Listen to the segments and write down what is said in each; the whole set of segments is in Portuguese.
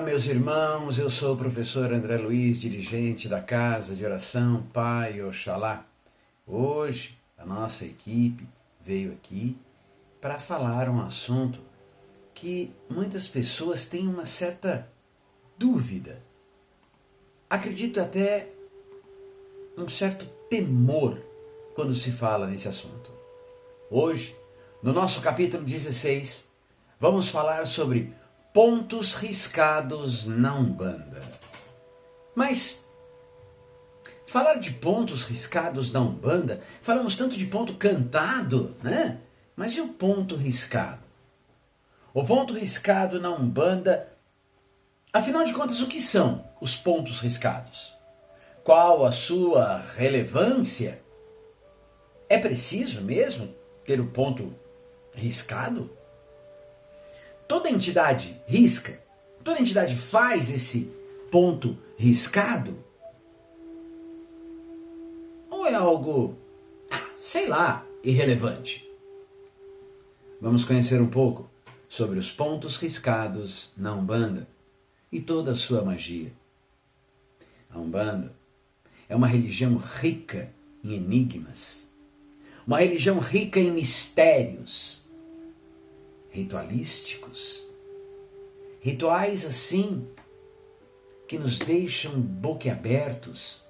meus irmãos, eu sou o professor André Luiz, dirigente da Casa de Oração Pai Oxalá. Hoje, a nossa equipe veio aqui para falar um assunto que muitas pessoas têm uma certa dúvida. Acredito até um certo temor quando se fala nesse assunto. Hoje, no nosso capítulo 16, vamos falar sobre pontos riscados na Umbanda. Mas falar de pontos riscados na Umbanda, falamos tanto de ponto cantado, né? Mas e o ponto riscado? O ponto riscado na Umbanda, afinal de contas, o que são os pontos riscados? Qual a sua relevância? É preciso mesmo ter o ponto riscado? Toda entidade risca? Toda entidade faz esse ponto riscado? Ou é algo, sei lá, irrelevante? Vamos conhecer um pouco sobre os pontos riscados na Umbanda e toda a sua magia. A Umbanda é uma religião rica em enigmas, uma religião rica em mistérios, ritualísticos, rituais assim que nos deixam boquiabertos,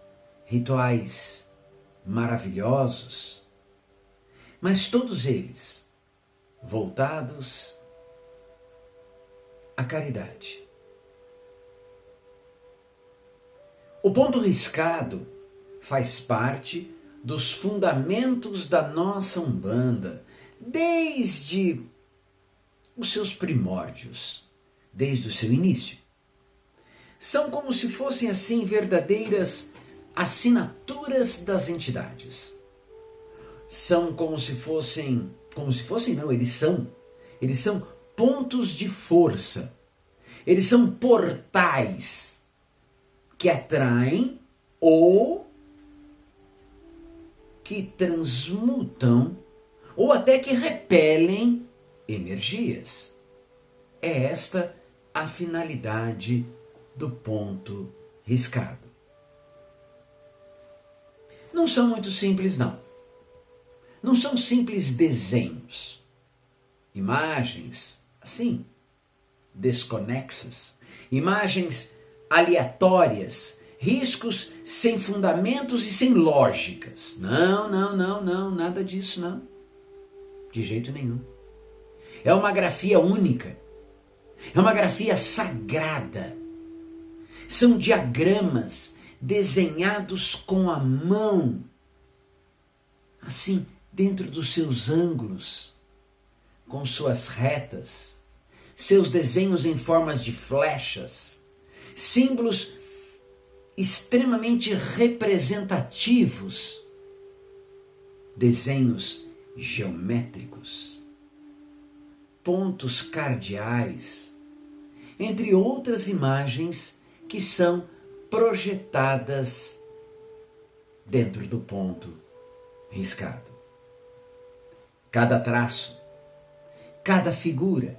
rituais maravilhosos, mas todos eles voltados à caridade. O ponto riscado faz parte dos fundamentos da nossa Umbanda, desde os seus primórdios, desde o seu início. São como se fossem assim verdadeiras assinaturas das entidades. São eles são pontos de força. Eles são portais que atraem ou que transmutam ou até que repelem energias. É esta a finalidade do ponto riscado. Não são muito simples, não. Não são simples desenhos, imagens assim, desconexas, imagens aleatórias, riscos sem fundamentos e sem lógicas. Não, nada disso não. De jeito nenhum. É uma grafia única. É uma grafia sagrada. São diagramas desenhados com a mão, assim, dentro dos seus ângulos, com suas retas, seus desenhos em formas de flechas, símbolos extremamente representativos, desenhos geométricos, pontos cardeais, entre outras imagens que são projetadas dentro do ponto riscado. Cada traço, cada figura,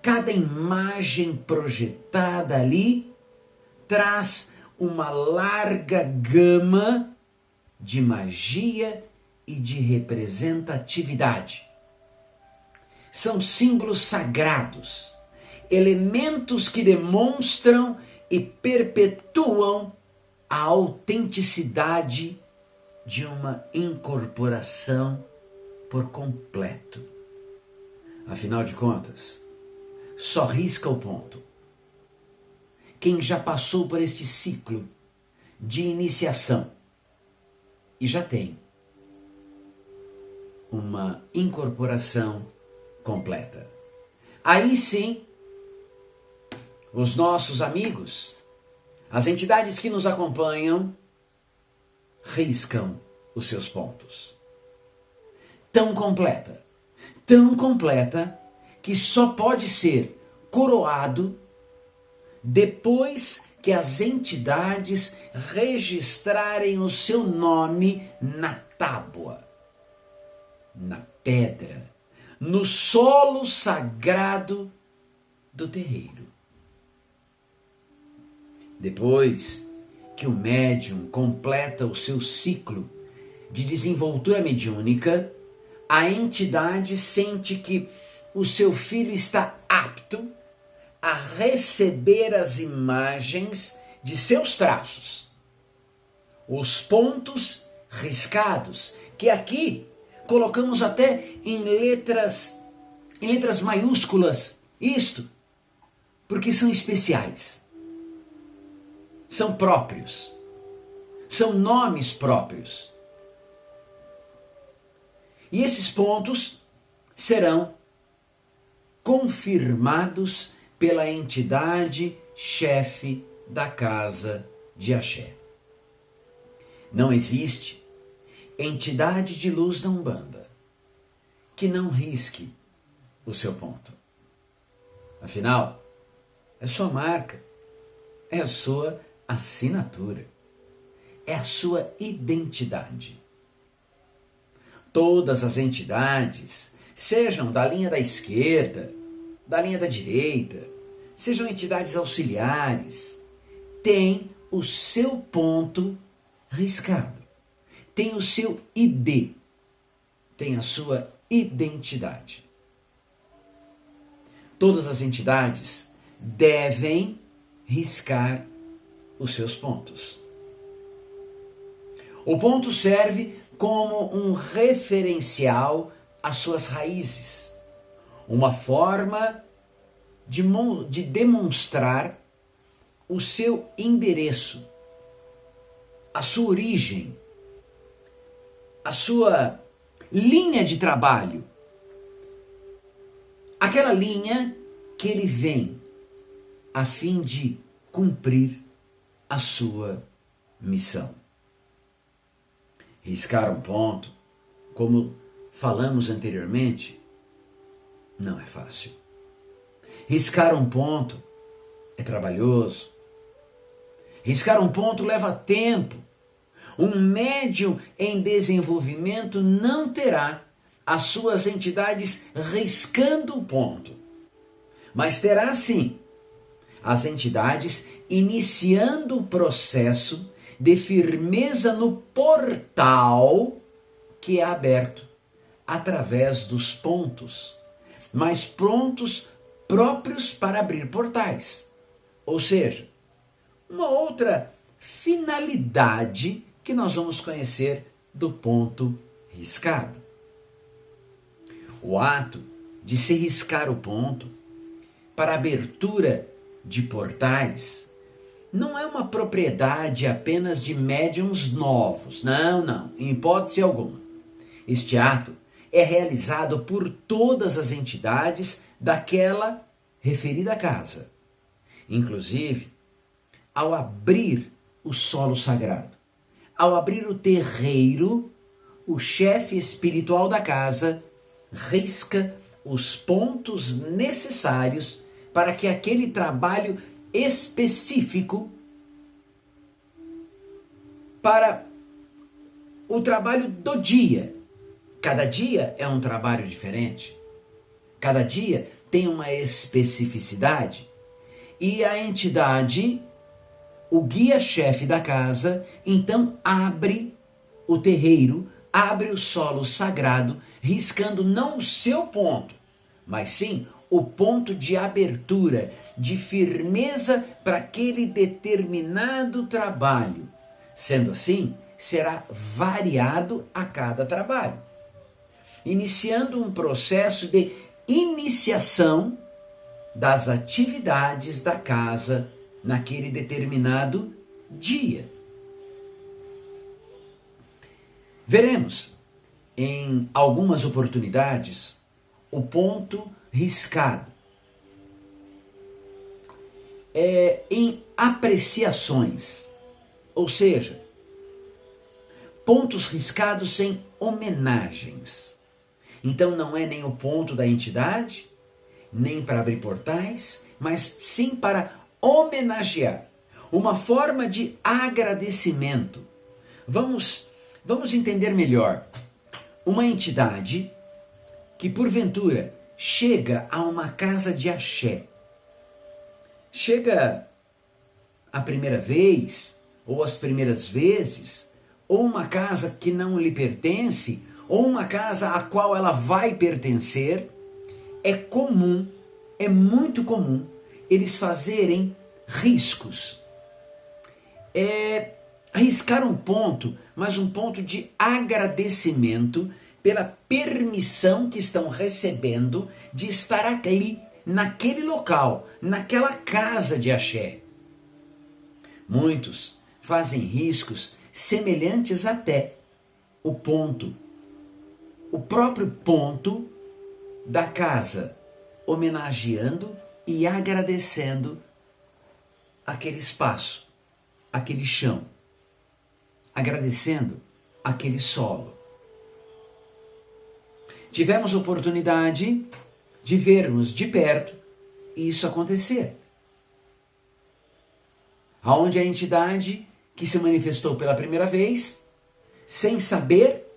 cada imagem projetada ali traz uma larga gama de magia e de representatividade. São símbolos sagrados, elementos que demonstram e perpetuam a autenticidade de uma incorporação por completo. Afinal de contas, só risca o ponto quem já passou por este ciclo de iniciação e já tem uma incorporação completa. Aí sim, os nossos amigos, as entidades que nos acompanham, riscam os seus pontos. Tão completa que só pode ser coroado depois que as entidades registrarem o seu nome na tábua, na pedra, no solo sagrado do terreiro. Depois que o médium completa o seu ciclo de desenvoltura mediúnica, a entidade sente que o seu filho está apto a receber as imagens de seus traços, os pontos riscados, que aqui colocamos até em letras maiúsculas, isto, porque são especiais, são próprios, são nomes próprios. E esses pontos serão confirmados pela entidade chefe da casa de axé. Não existe entidade de luz da Umbanda que não risque o seu ponto. Afinal, é sua marca, é a sua assinatura, é a sua identidade. Todas as entidades, sejam da linha da esquerda, da linha da direita, sejam entidades auxiliares, têm o seu ponto riscado, tem o seu ID, tem a sua identidade. Todas as entidades devem riscar os seus pontos. O ponto serve como um referencial às suas raízes, uma forma de demonstrar o seu endereço, a sua origem, a sua linha de trabalho, aquela linha que ele vem a fim de cumprir a sua missão. Riscar um ponto, como falamos anteriormente, não é fácil. Riscar um ponto é trabalhoso. Riscar um ponto leva tempo. Um médium em desenvolvimento não terá as suas entidades riscando o ponto, mas terá sim as entidades iniciando o processo de firmeza no portal que é aberto através dos pontos, mas pontos próprios para abrir portais. Ou seja, uma outra finalidade que nós vamos conhecer do ponto riscado. O ato de se riscar o ponto para abertura de portais não é uma propriedade apenas de médiuns novos. Não, em hipótese alguma. Este ato é realizado por todas as entidades daquela referida casa. Inclusive, ao abrir o solo sagrado, ao abrir o terreiro, o chefe espiritual da casa risca os pontos necessários para que aquele trabalho específico, para o trabalho do dia. Cada dia é um trabalho diferente. Cada dia tem uma especificidade. E a entidade, o guia-chefe da casa, então abre o terreiro, abre o solo sagrado, riscando não o seu ponto, mas sim o ponto de abertura, de firmeza para aquele determinado trabalho. Sendo assim, será variado a cada trabalho, iniciando um processo de iniciação das atividades da casa naquele determinado dia. Veremos em algumas oportunidades o ponto riscado em apreciações, ou seja, pontos riscados em homenagens. Então não é nem o ponto da entidade, nem para abrir portais, mas sim para homenagear, uma forma de agradecimento. Vamos entender melhor. Uma entidade que porventura chega a uma casa de axé, chega a primeira vez, ou as primeiras vezes, ou uma casa que não lhe pertence, ou uma casa a qual ela vai pertencer, é comum, é muito comum, eles fazerem riscos. Riscar um ponto, mas um ponto de agradecimento pela permissão que estão recebendo de estar ali, naquele local, naquela casa de axé. Muitos fazem riscos semelhantes até o próprio ponto da casa, homenageando e agradecendo aquele espaço, aquele chão, agradecendo aquele solo. Tivemos oportunidade de vermos de perto isso acontecer. Aonde a entidade que se manifestou pela primeira vez, sem saber,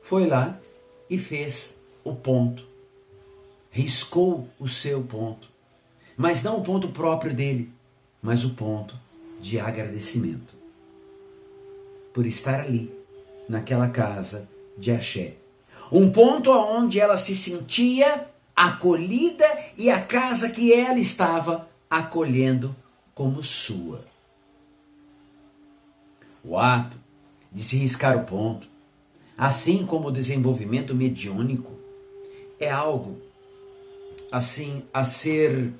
foi lá e fez o ponto. Riscou o seu ponto. Mas não o ponto próprio dele, mas o ponto de agradecimento. Por estar ali, naquela casa de axé. Um ponto onde ela se sentia acolhida e a casa que ela estava acolhendo como sua. O ato de se riscar o ponto, assim como o desenvolvimento mediúnico, é algo assim a ser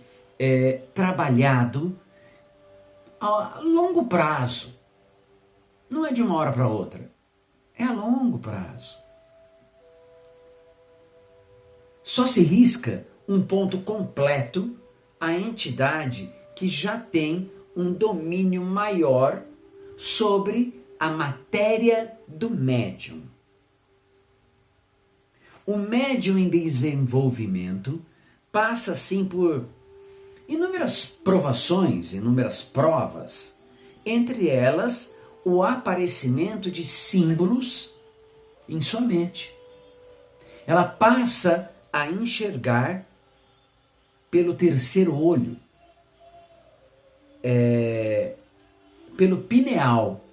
trabalhado a longo prazo. Não é de uma hora para outra, é a longo prazo. Só se risca um ponto completo a entidade que já tem um domínio maior sobre a matéria do médium. O médium em desenvolvimento passa sim por inúmeras provações, inúmeras provas, entre elas o aparecimento de símbolos em sua mente. Ela passa a enxergar pelo terceiro olho, pelo pineal.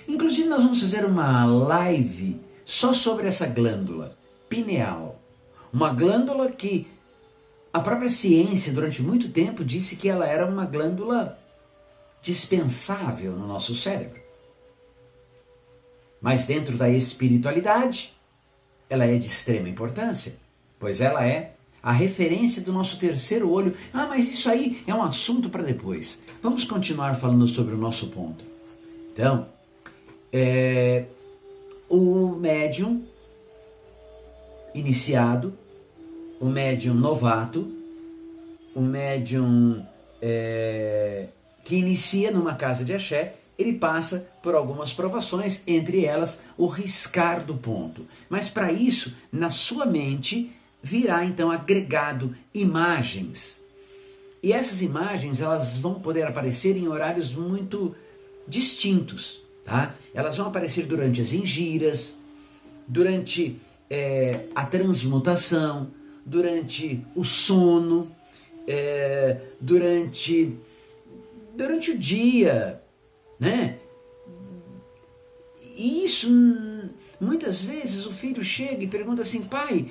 Inclusive nós vamos fazer uma live só sobre essa glândula, pineal. Uma glândula que a própria ciência durante muito tempo disse que ela era uma glândula dispensável no nosso cérebro. Mas dentro da espiritualidade, ela é de extrema importância, pois ela é a referência do nosso terceiro olho. Ah, mas isso aí é um assunto para depois. Vamos continuar falando sobre o nosso ponto. Então, o médium iniciado, o médium novato, o médium que inicia numa casa de axé, ele passa por algumas provações, entre elas o riscar do ponto. Mas para isso, na sua mente, virá então agregado imagens. E essas imagens, elas vão poder aparecer em horários muito distintos, tá? Elas vão aparecer durante as ingiras, durante a transmutação, durante o sono, durante o dia, né? E isso, muitas vezes o filho chega e pergunta assim: pai,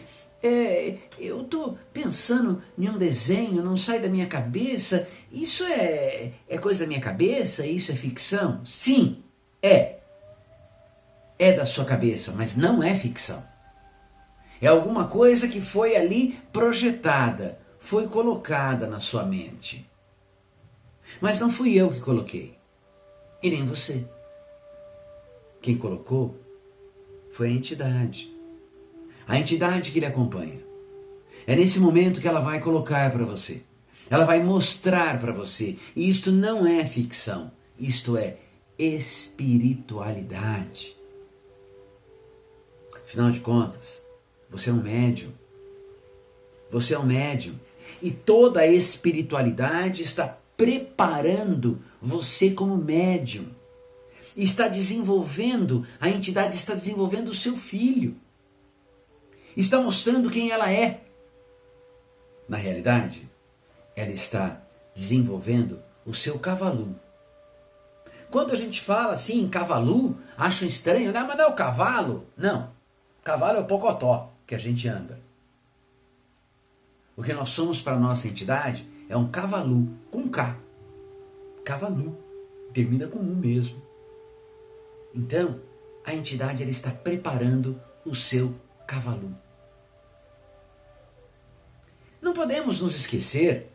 eu estou pensando em um desenho, não sai da minha cabeça, isso é coisa da minha cabeça, isso é ficção? Sim, é da sua cabeça, mas não é ficção. É alguma coisa que foi ali projetada, foi colocada na sua mente. Mas não fui eu que coloquei, e nem você. Quem colocou foi a entidade que lhe acompanha. É nesse momento que ela vai colocar para você, ela vai mostrar para você, e isto não é ficção, isto é espiritualidade. Afinal de contas, você é um médium. Você é um médium. E toda a espiritualidade está preparando você como médium. Está desenvolvendo, a entidade está desenvolvendo o seu filho. Está mostrando quem ela é. Na realidade, ela está desenvolvendo o seu cavalu. Quando a gente fala assim em cavalu, acham estranho, né? Mas não é o cavalo. Não, cavalo é o pocotó que a gente anda. O que nós somos para a nossa entidade é um cavalu, com K. Cavalu, termina com U mesmo. Então, a entidade ela está preparando o seu cavalu. Não podemos nos esquecer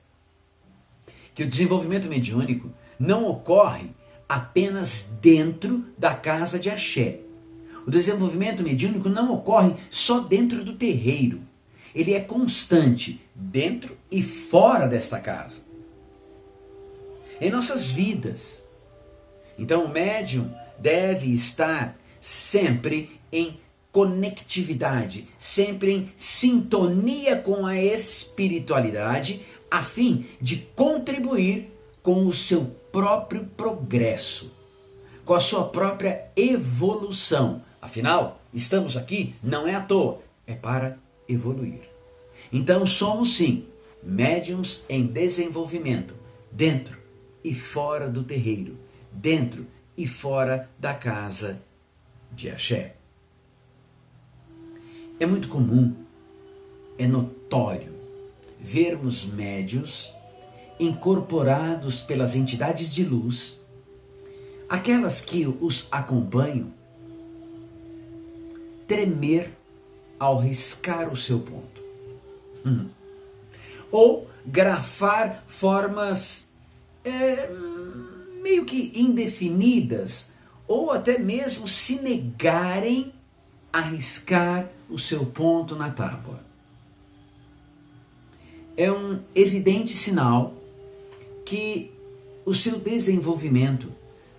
que o desenvolvimento mediúnico não ocorre apenas dentro da casa de axé. O desenvolvimento mediúnico não ocorre só dentro do terreiro. Ele é constante dentro e fora desta casa. Em nossas vidas. Então o médium deve estar sempre em conectividade, sempre em sintonia com a espiritualidade, a fim de contribuir com o seu próprio progresso, com a sua própria evolução. Afinal, estamos aqui não é à toa, é para evoluir. Então somos sim médiuns em desenvolvimento, dentro e fora do terreiro, dentro e fora da casa de axé. É muito comum, é notório, vermos médiuns incorporados pelas entidades de luz, aquelas que os acompanham, tremer ao riscar o seu ponto. Ou grafar formas meio que indefinidas, ou até mesmo se negarem a riscar o seu ponto na tábua. É um evidente sinal que o seu desenvolvimento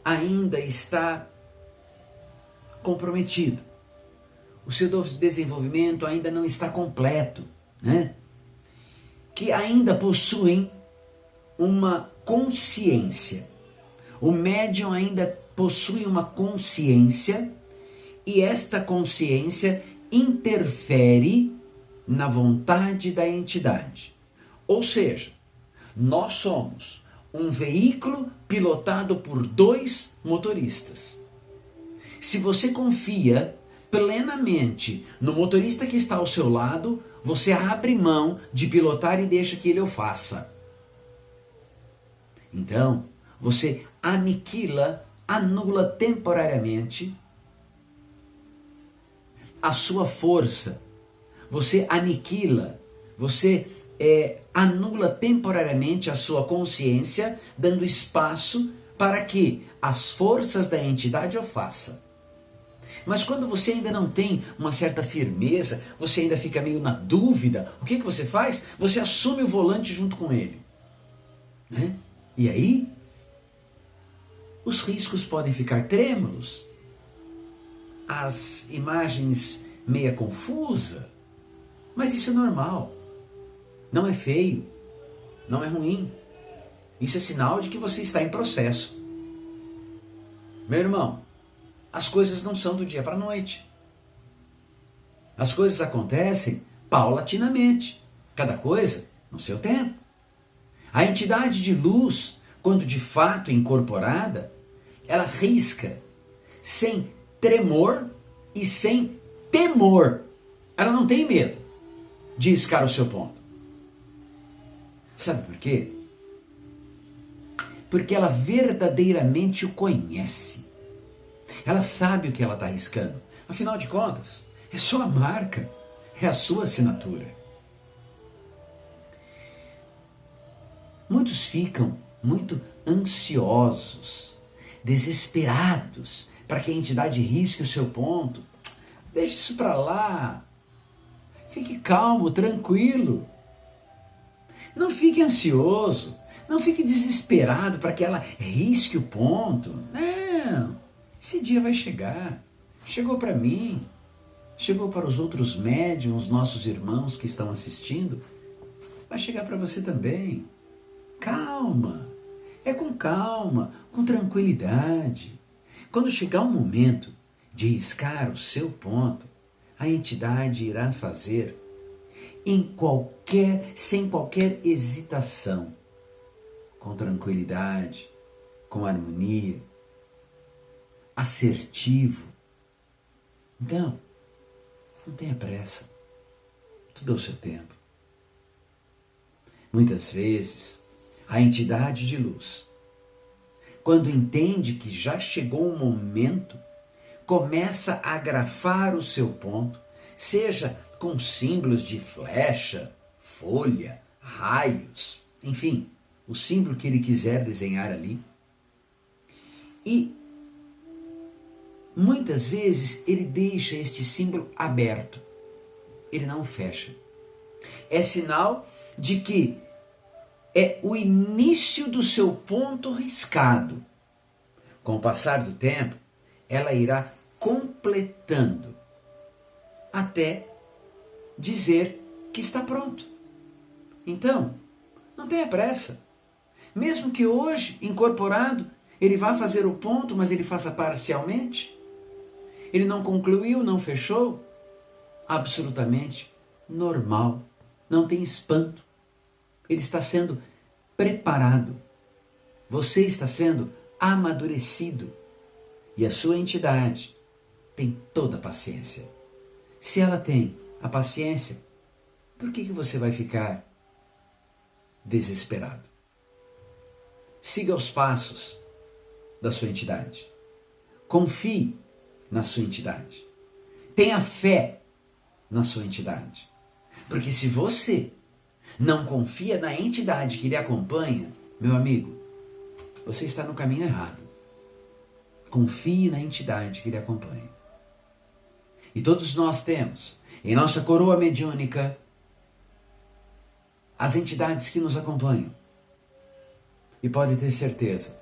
ainda está comprometido. O seu desenvolvimento ainda não está completo, né? Que ainda possuem uma consciência. O médium ainda possui uma consciência e esta consciência interfere na vontade da entidade. Ou seja, nós somos um veículo pilotado por 2 motoristas. Se você confia plenamente no motorista que está ao seu lado, você abre mão de pilotar e deixa que ele o faça. Então, você anula temporariamente a sua força. Você aniquila, você anula temporariamente a sua consciência, dando espaço para que as forças da entidade o façam. Mas quando você ainda não tem uma certa firmeza, você ainda fica meio na dúvida, o que você faz? Você assume o volante junto com ele. Né? E aí, os riscos podem ficar trêmulos, as imagens meia confusa, mas isso é normal. Não é feio, não é ruim. Isso é sinal de que você está em processo. Meu irmão, as coisas não são do dia para a noite. As coisas acontecem paulatinamente, cada coisa no seu tempo. A entidade de luz, quando de fato incorporada, ela risca sem tremor e sem temor. Ela não tem medo de riscar o seu ponto. Sabe por quê? Porque ela verdadeiramente o conhece. Ela sabe o que ela está arriscando. Afinal de contas, é sua marca, é a sua assinatura. Muitos ficam muito ansiosos, desesperados, para que a entidade risque o seu ponto. Deixe isso para lá. Fique calmo, tranquilo. Não fique ansioso. Não fique desesperado para que ela risque o ponto. Não. Esse dia vai chegar. Chegou para mim. Chegou para os outros médiuns, nossos irmãos que estão assistindo. Vai chegar para você também. Calma. É com calma, com tranquilidade. Quando chegar o momento de riscar o seu ponto, a entidade irá fazer sem qualquer hesitação, com tranquilidade, com harmonia, assertivo. Então, não tenha pressa, tudo ao seu tempo. Muitas vezes, a entidade de luz, quando entende que já chegou o momento, começa a grafar o seu ponto, seja com símbolos de flecha, folha, raios, enfim, o símbolo que ele quiser desenhar ali. E muitas vezes ele deixa este símbolo aberto, ele não fecha. É sinal de que é o início do seu ponto riscado. Com o passar do tempo, ela irá completando até dizer que está pronto. Então, não tenha pressa. Mesmo que hoje, incorporado, ele vá fazer o ponto, mas ele faça parcialmente, ele não concluiu, não fechou, absolutamente normal, não tem espanto. Ele está sendo preparado. Você está sendo amadurecido. E a sua entidade tem toda a paciência. Se ela tem a paciência, por que você vai ficar desesperado? Siga os passos da sua entidade. Confie na sua entidade. Tenha fé na sua entidade. Porque se você não confia na entidade que lhe acompanha, meu amigo, você está no caminho errado. Confie na entidade que lhe acompanha. E todos nós temos, em nossa coroa mediúnica, as entidades que nos acompanham. E pode ter certeza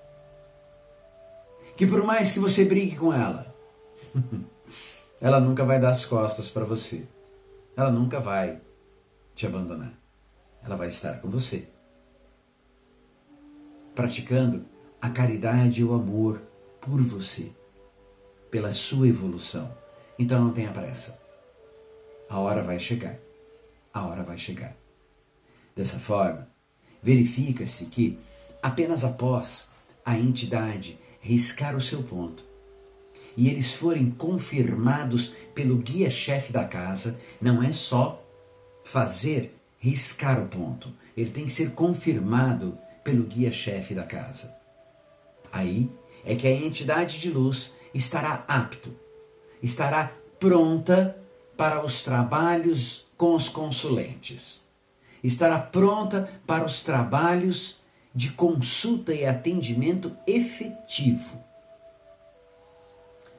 que por mais que você brigue com ela, ela nunca vai dar as costas para você. Ela nunca vai te abandonar. Ela vai estar com você, praticando a caridade e o amor por você, pela sua evolução. Então não tenha pressa. A hora vai chegar. A hora vai chegar. Dessa forma, verifica-se que apenas após a entidade riscar o seu ponto e eles forem confirmados pelo guia-chefe da casa, não é só fazer riscar o ponto, ele tem que ser confirmado pelo guia-chefe da casa. Aí é que a entidade de luz estará apto, estará pronta para os trabalhos com os consulentes, estará pronta para os trabalhos de consulta e atendimento efetivo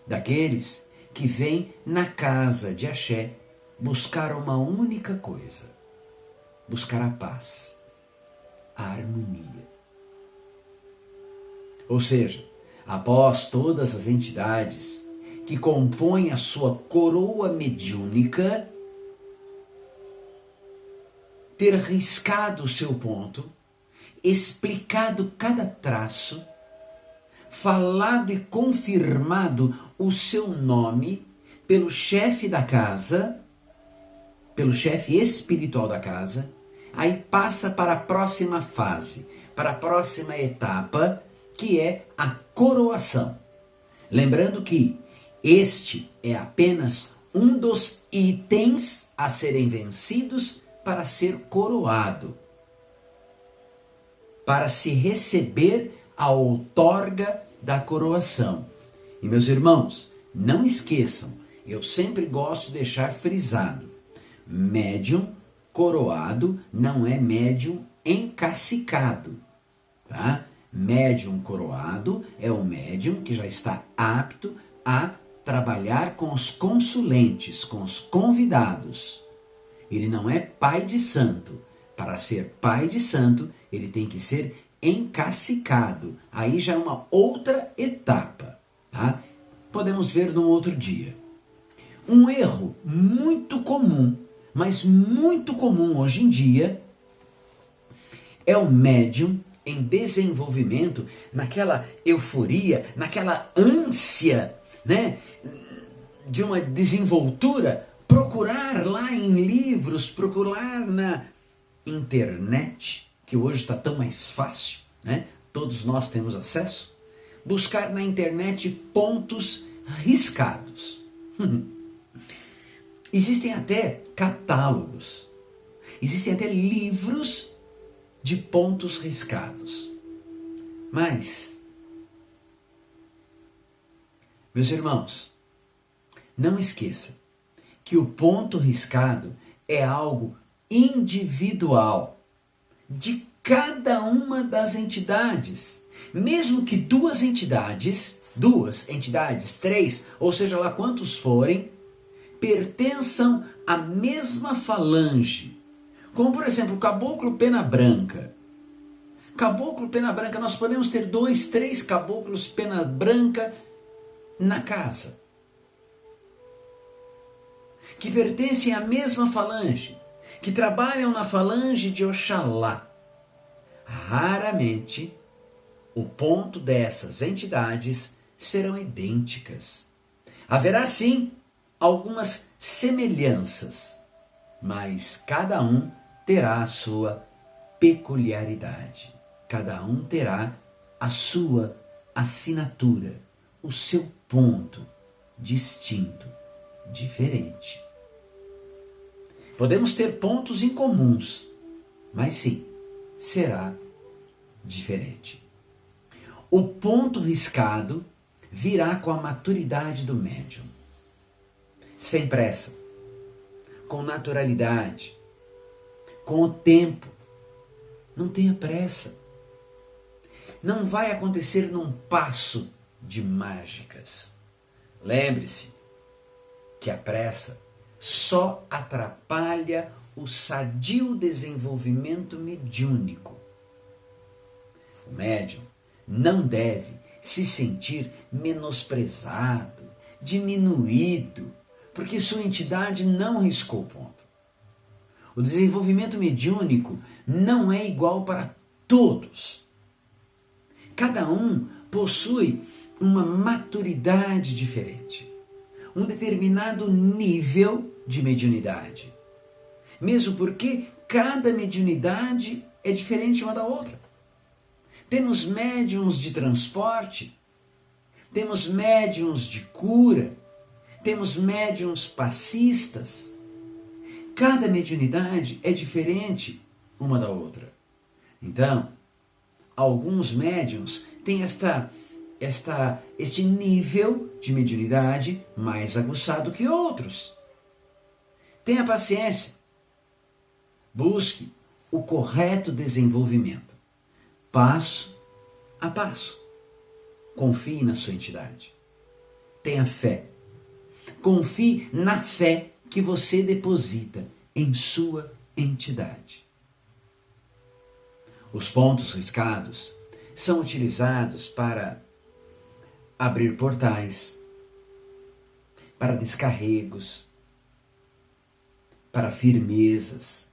daqueles que vêm na casa de axé buscar uma única coisa: buscar a paz, a harmonia. Ou seja, após todas as entidades que compõem a sua coroa mediúnica ter riscado o seu ponto, explicado cada traço, falado e confirmado o seu nome pelo chefe da casa, pelo chefe espiritual da casa, aí passa para a próxima fase, para a próxima etapa, que é a coroação. Lembrando que este é apenas um dos itens a serem vencidos para ser coroado, para se receber a outorga da coroação. E meus irmãos, não esqueçam, eu sempre gosto de deixar frisado, médium coroado não é médium encacicado, tá? Médium coroado é o médium que já está apto a trabalhar com os consulentes, com os convidados. Ele não é pai de santo. Para ser pai de santo, ele tem que ser encacicado. Aí já é uma outra etapa, tá? Podemos ver num outro dia. Um erro muito comum, mas muito comum hoje em dia, é o médium em desenvolvimento, naquela euforia, naquela ânsia, né, de uma desenvoltura, procurar lá em livros, procurar na internet, que hoje está tão mais fácil, né? Todos nós temos acesso. Buscar na internet pontos riscados. Existem até catálogos, existem até livros de pontos riscados. Mas, meus irmãos, não esqueça que o ponto riscado é algo individual de cada uma das entidades. Mesmo que duas entidades, três, ou seja lá quantos forem, pertençam à mesma falange. Como, por exemplo, o caboclo pena branca. Caboclo pena branca, nós podemos ter 2, 3 caboclos pena branca na casa, que pertencem à mesma falange, que trabalham na falange de Oxalá. Raramente o ponto dessas entidades serão idênticas. Haverá sim algumas semelhanças, mas cada um terá a sua peculiaridade. Cada um terá a sua assinatura, o seu ponto distinto, diferente. Podemos ter pontos incomuns, mas sim, será diferente. O ponto riscado virá com a maturidade do médium. Sem pressa, com naturalidade, com o tempo. Não tenha pressa. Não vai acontecer num passo de mágicas. Lembre-se que a pressa só atrapalha o sadio desenvolvimento mediúnico. O médium não deve se sentir menosprezado, diminuído, porque sua entidade não riscou o ponto. O desenvolvimento mediúnico não é igual para todos. Cada um possui uma maturidade diferente, um determinado nível de mediunidade. Mesmo porque cada mediunidade é diferente uma da outra. Temos médiuns de transporte, temos médiuns de cura, temos médiuns passistas. Cada mediunidade é diferente uma da outra. Então, alguns médiuns têm este nível de mediunidade mais aguçado que outros. Tenha paciência. Busque o correto desenvolvimento, passo a passo. Confie na sua entidade. Tenha fé. Confie na fé que você deposita em sua entidade. Os pontos riscados são utilizados para abrir portais, para descarregos, para firmezas,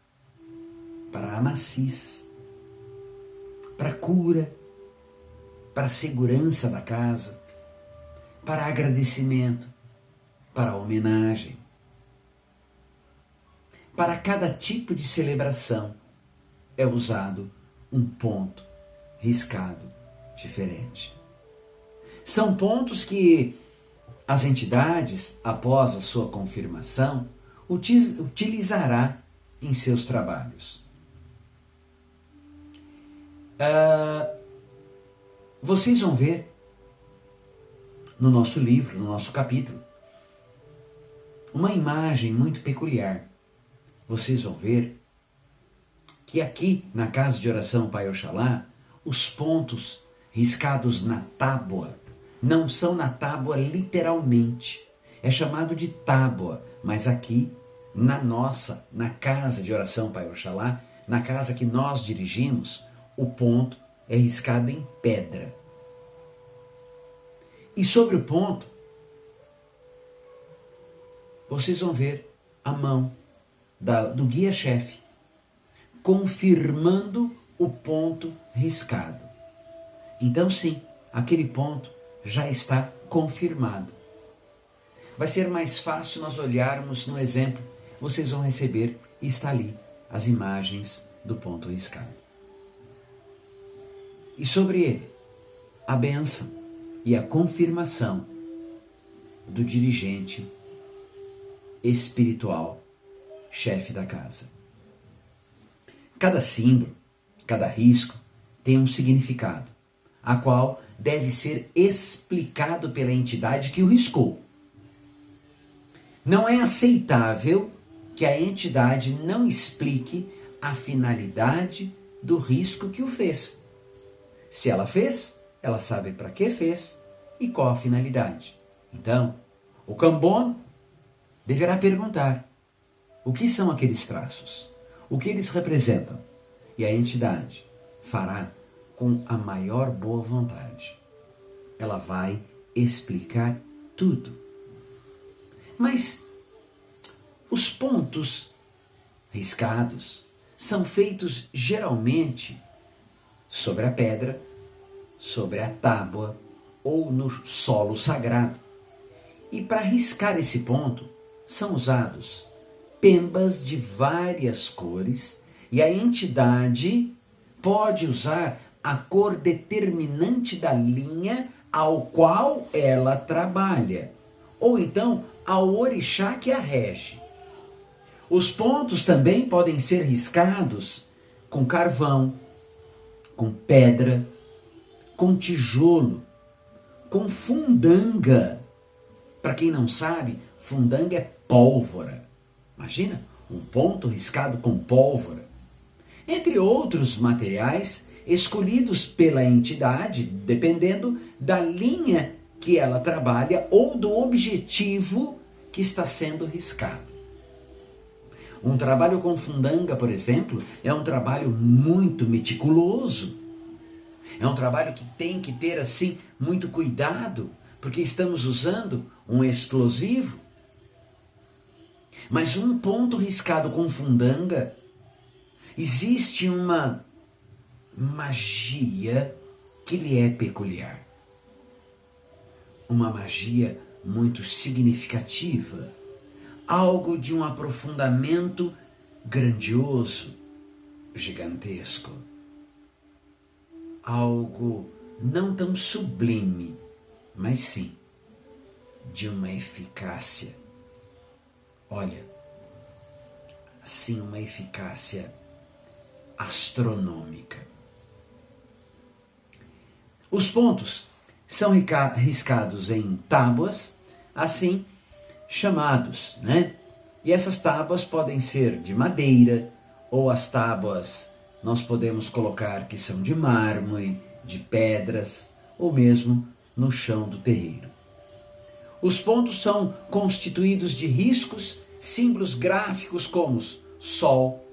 para amacis, para cura, para segurança da casa, para agradecimento, para homenagem. Para cada tipo de celebração é usado um ponto riscado diferente. São pontos que as entidades, após a sua confirmação, utilizará em seus trabalhos. Vocês vão ver no nosso livro, no nosso capítulo, uma imagem muito peculiar. Vocês vão ver que aqui na casa de oração Pai Oxalá, os pontos riscados na tábua não são na tábua literalmente. É chamado de tábua, mas aqui na casa de oração Pai Oxalá, na casa que nós dirigimos, o ponto é riscado em pedra. E sobre o ponto, vocês vão ver a mão do guia-chefe confirmando o ponto riscado. Então sim, aquele ponto já está confirmado. Vai ser mais fácil nós olharmos no exemplo, vocês vão receber e está ali as imagens do ponto riscado. e sobre ele a bênção e a confirmação do dirigente espiritual, chefe da casa. Cada símbolo, cada risco tem um significado, a qual deve ser explicado pela entidade que o riscou. Não é aceitável que a entidade não explique a finalidade do risco que o fez. Se ela fez, ela sabe para que fez e qual a finalidade. Então, o Kambono deverá perguntar: o que são aqueles traços? O que eles representam? E a entidade fará com a maior boa vontade. Ela vai explicar tudo. Mas os pontos riscados são feitos geralmente sobre a pedra, sobre a tábua ou no solo sagrado. E para riscar esse ponto são usados pembas de várias cores e a entidade pode usar a cor determinante da linha ao qual ela trabalha, ou então ao orixá que a rege. Os pontos também podem ser riscados com carvão, com pedra, com tijolo, com fundanga. Para quem não sabe, fundanga é pólvora. Imagina, um ponto riscado com pólvora. Entre outros materiais escolhidos pela entidade, dependendo da linha que ela trabalha ou do objetivo que está sendo riscado. Um trabalho com fundanga, por exemplo, é um trabalho muito meticuloso. É um trabalho que tem que ter, assim, muito cuidado, porque estamos usando um explosivo. Mas um ponto riscado com fundanga, existe uma magia que lhe é peculiar. Uma magia muito significativa. Algo de um aprofundamento grandioso, gigantesco. Algo não tão sublime, mas sim de uma eficácia. Olha, assim, uma eficácia astronômica. Os pontos são riscados em tábuas, assim chamados, né? E essas tábuas podem ser de madeira, ou as tábuas nós podemos colocar que são de mármore, de pedras, ou mesmo no chão do terreiro. Os pontos são constituídos de riscos, símbolos gráficos como sol,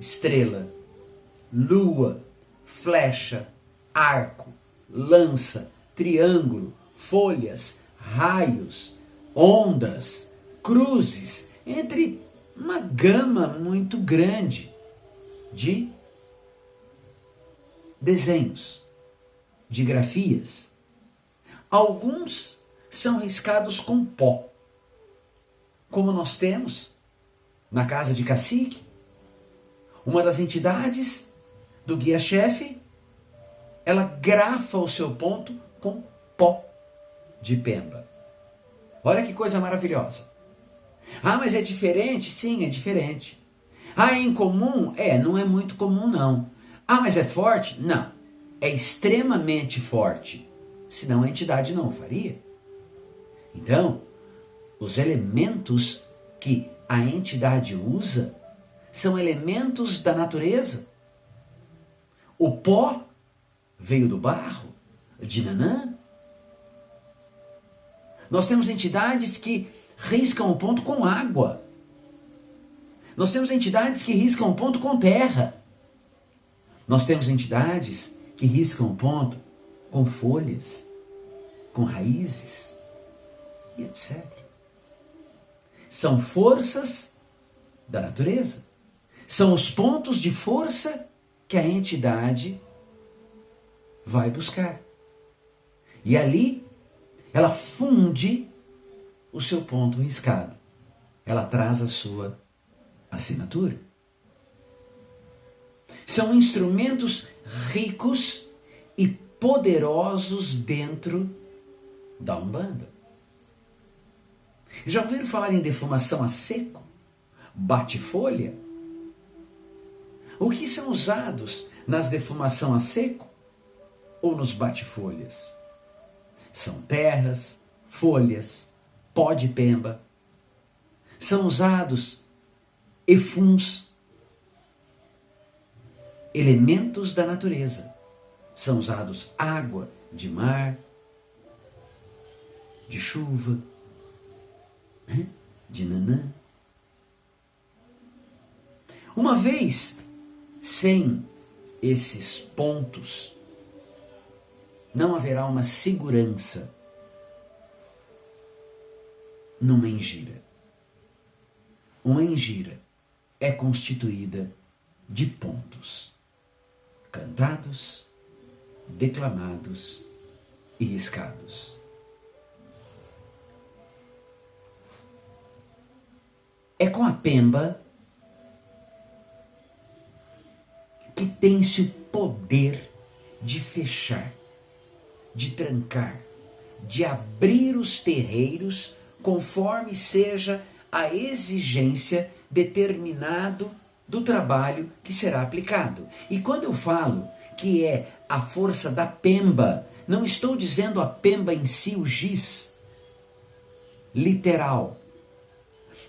estrela, lua, flecha, arco, lança, triângulo, folhas, raios, ondas, cruzes, entre uma gama muito grande de desenhos, de grafias. Alguns são riscados com pó, como nós temos na casa de cacique. Uma das entidades do guia-chefe, ela grafa o seu ponto com pó de pemba. Olha que coisa maravilhosa. Ah, mas é diferente? Sim, é diferente. Ah, é incomum? Não é muito comum não. Ah, mas é forte? Não, é extremamente forte. Senão a entidade não o faria. Então, os elementos que a entidade usa são elementos da natureza. O pó veio do barro, de Nanã. Nós temos entidades que riscam o ponto com água. Nós temos entidades que riscam o ponto com terra. Nós temos entidades que riscam o ponto com folhas, com raízes e etc. São forças da natureza. São os pontos de força que a entidade vai buscar. E ali ela funde o seu ponto riscado. Ela traz a sua assinatura. São instrumentos ricos e poderosos dentro da Umbanda. Já ouviram falar em defumação a seco? Bate-folha? O que são usados nas defumação a seco ou nos bate-folhas? São terras, folhas, pó de pemba. São usados efuns, elementos da natureza. São usados água de mar, de chuva, de nanã. Uma vez sem esses pontos, não haverá uma segurança numa engira. Uma engira é constituída de pontos cantados, declamados e riscados. É com a pemba que tem-se o poder de fechar, de trancar, de abrir os terreiros conforme seja a exigência determinado do trabalho que será aplicado. E quando eu falo que é a força da pemba, não estou dizendo a pemba em si, o giz, literal.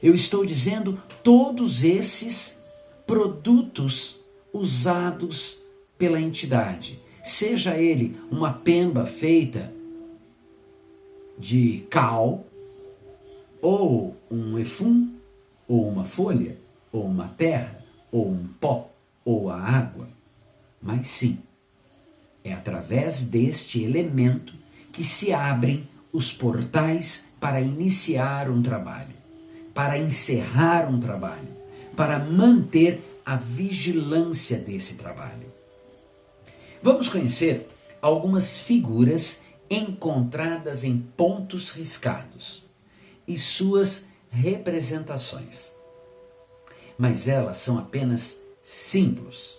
Eu estou dizendo todos esses produtos usados pela entidade. Seja ele uma pemba feita de cal, ou um efum, ou uma folha, ou uma terra, ou um pó, ou a água. Mas sim, é através deste elemento que se abrem os portais para iniciar um trabalho, para encerrar um trabalho, para manter a vigilância desse trabalho. Vamos conhecer algumas figuras encontradas em pontos riscados e suas representações. Mas elas são apenas símbolos.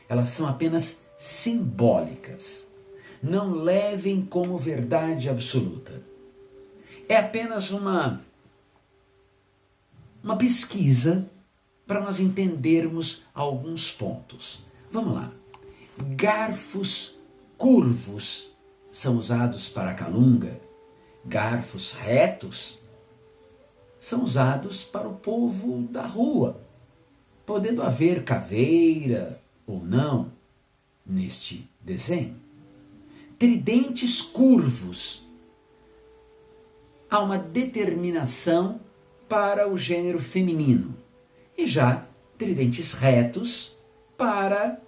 Elas são apenas simbólicas. Não levem como verdade absoluta. É apenas uma pesquisa para nós entendermos alguns pontos. Vamos lá. Garfos curvos são usados para a calunga. Garfos retos são usados para o povo da rua, podendo haver caveira ou não neste desenho. Tridentes curvos. Há uma determinação para o gênero feminino. E já tridentes retos para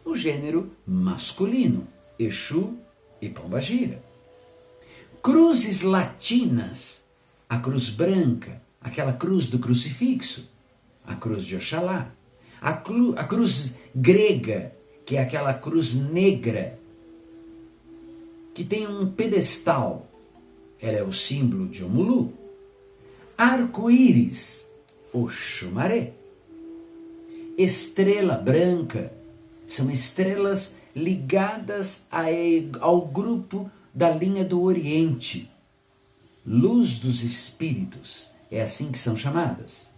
o gênero masculino, Exu e Pombagira. Cruzes latinas, a cruz branca, aquela cruz do crucifixo, a cruz de Oxalá. A cruz grega, que é aquela cruz negra, que tem um pedestal, ela é o símbolo de Omulu. Arco-íris, Oxumaré. Estrela branca, são estrelas ligadas ao grupo da linha do Oriente. Luz dos Espíritos, é assim que são chamadas.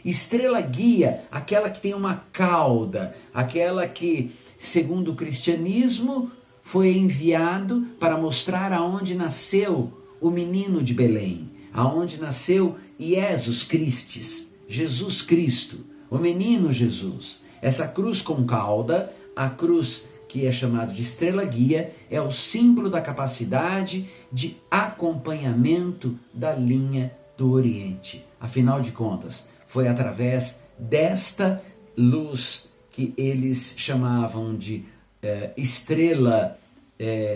Estrela guia, aquela que tem uma cauda, aquela que, segundo o cristianismo, foi enviado para mostrar aonde nasceu o menino de Belém, aonde nasceu Jesus Christus, Jesus Cristo, o menino Jesus. Essa cruz com cauda, a cruz que é chamada de estrela guia, é o símbolo da capacidade de acompanhamento da linha do Oriente. Afinal de contas, foi através desta luz que eles chamavam de estrela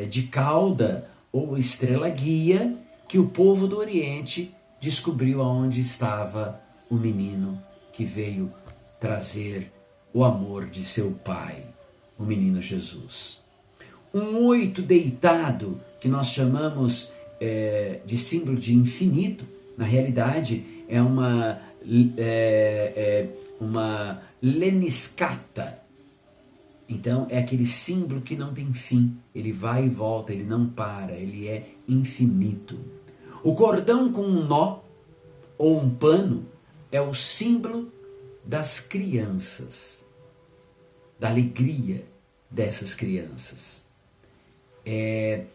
de cauda ou estrela guia, que o povo do Oriente descobriu aonde estava o menino que veio trazer o amor de seu pai, o menino Jesus. Um 8 deitado, que nós chamamos de símbolo de infinito, na realidade é uma lemniscata, Então é aquele símbolo que não tem fim, ele vai e volta, ele não para, ele é infinito. O cordão com um nó ou um pano é o símbolo das crianças, da alegria dessas crianças. É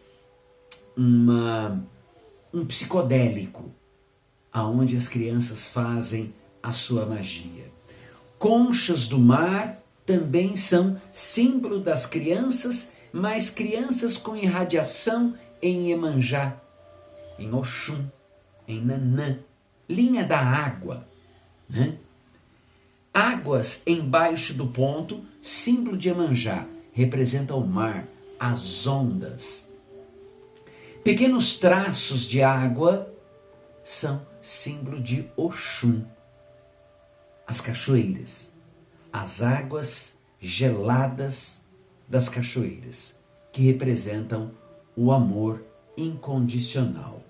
um psicodélico, aonde as crianças fazem a sua magia. Conchas do mar também são símbolo das crianças, mas crianças com irradiação em Iemanjá, em Oxum, em Nanã, linha da água, né? Águas embaixo do ponto, símbolo de Iemanjá, representa o mar, as ondas. Pequenos traços de água são símbolo de Oxum, as cachoeiras, as águas geladas das cachoeiras, que representam o amor incondicional.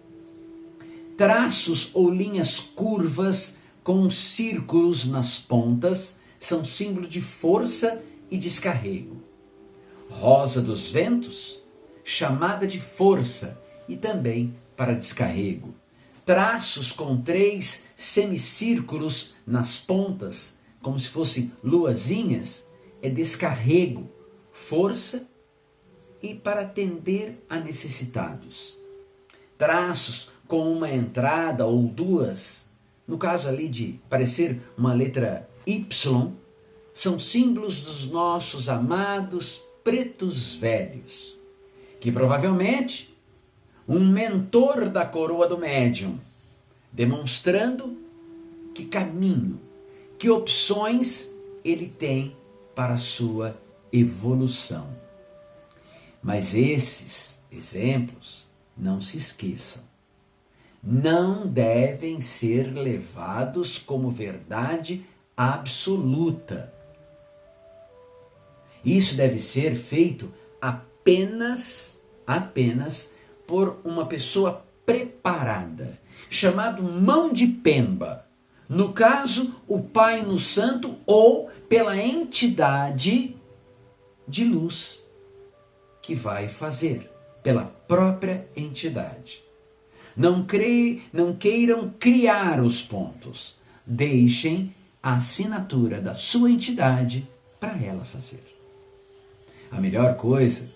Traços ou linhas curvas com círculos nas pontas são símbolo de força e descarrego. Rosa dos ventos, chamada de força e também para descarrego. Traços com 3 semicírculos nas pontas, como se fossem luazinhas, é descarrego, força e para atender a necessitados. Traços com uma entrada ou 2, no caso ali de parecer uma letra Y, são símbolos dos nossos amados pretos velhos, que provavelmente um mentor da coroa do médium, demonstrando que caminho, que opções ele tem para a sua evolução. Mas esses exemplos, não se esqueçam, não devem ser levados como verdade absoluta. Isso deve ser feito apenas por uma pessoa preparada, chamado mão de Pemba. No caso, o Pai no Santo ou pela entidade de luz que vai fazer, pela própria entidade. Não queiram criar os pontos. Deixem a assinatura da sua entidade para ela fazer. A melhor coisa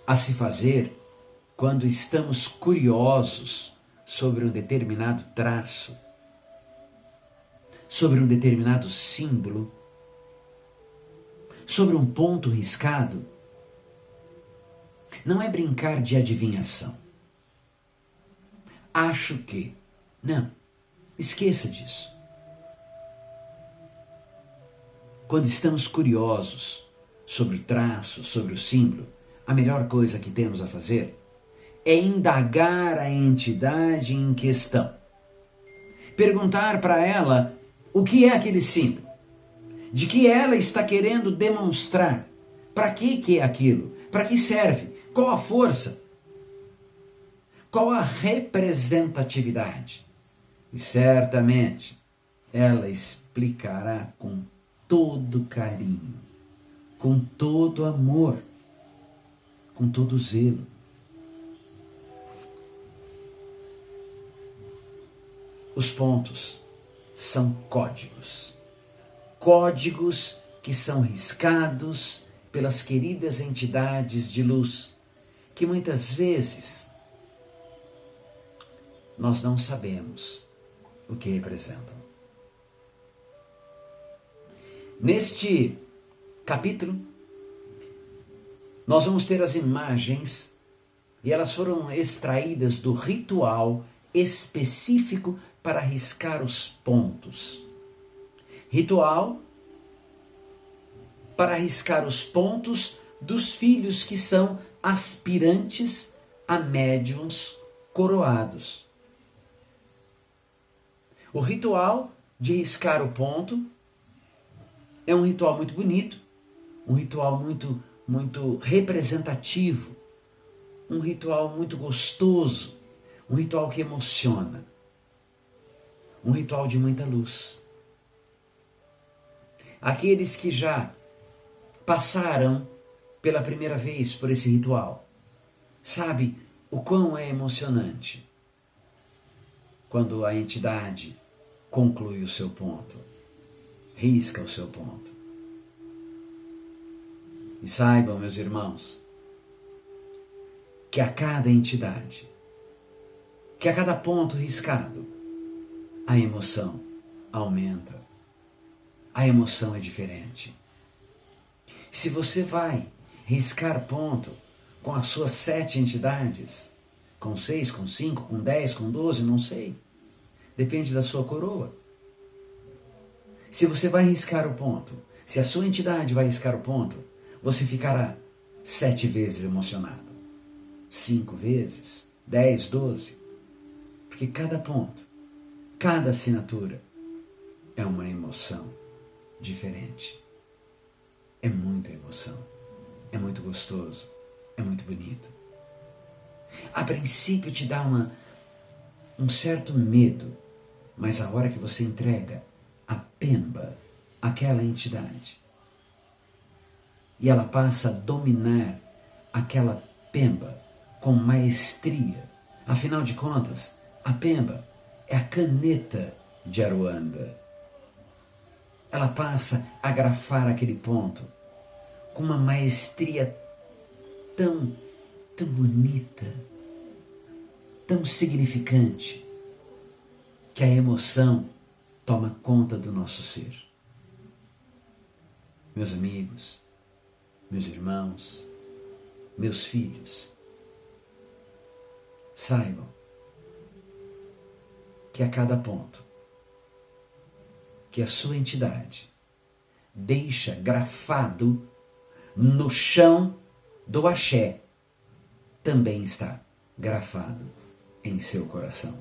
a se fazer quando estamos curiosos sobre um determinado traço, sobre um determinado símbolo, sobre um ponto riscado, não é brincar de adivinhação. Acho que. Não, esqueça disso. Quando estamos curiosos sobre o traço, sobre o símbolo, a melhor coisa que temos a fazer é indagar a entidade em questão. Perguntar para ela o que é aquele símbolo, de que ela está querendo demonstrar, para que é aquilo, para que serve, qual a força, qual a representatividade. E certamente ela explicará com todo carinho, com todo amor, com todo zelo. Os pontos são códigos. Códigos que são riscados pelas queridas entidades de luz, que muitas vezes nós não sabemos o que representam. Neste capítulo, nós vamos ter as imagens e elas foram extraídas do ritual específico para riscar os pontos. Ritual para riscar os pontos dos filhos que são aspirantes a médiuns coroados. O ritual de riscar o ponto é um ritual muito bonito, um ritual muito representativo, um ritual muito gostoso, um ritual que emociona, um ritual de muita luz. aqueles que já passaram pela primeira vez por esse ritual, sabe o quão é emocionante quando a entidade conclui o seu ponto, risca o seu ponto. E saibam, meus irmãos, que a cada entidade, que a cada ponto riscado, a emoção aumenta. A emoção é diferente. Se você vai riscar ponto com as suas 7 entidades, com 6, com 5, com 10, com 12, não sei. Depende da sua coroa. Se você vai riscar o ponto, se a sua entidade vai riscar o ponto, você ficará 7 vezes emocionado. 5 vezes, 10, 12. Porque cada ponto, cada assinatura é uma emoção diferente. É muita emoção. É muito gostoso. É muito bonito. A princípio te dá um certo medo, mas a hora que você entrega a pemba àquela entidade e ela passa a dominar aquela pemba com maestria. Afinal de contas, a pemba é a caneta de Aruanda. Ela passa a grafar aquele ponto com uma maestria tão bonita, tão significante, que a emoção toma conta do nosso ser. Meus amigos, meus irmãos, meus filhos, saibam que a cada ponto que a sua entidade deixa grafado no chão do axé, também está grafado em seu coração.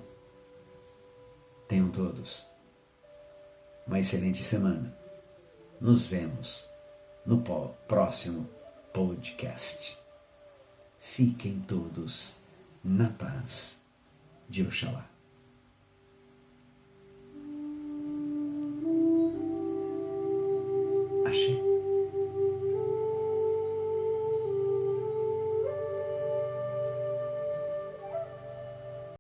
Tenham todos uma excelente semana. Nos vemos no próximo podcast. Fiquem todos na paz de Oxalá. Axé.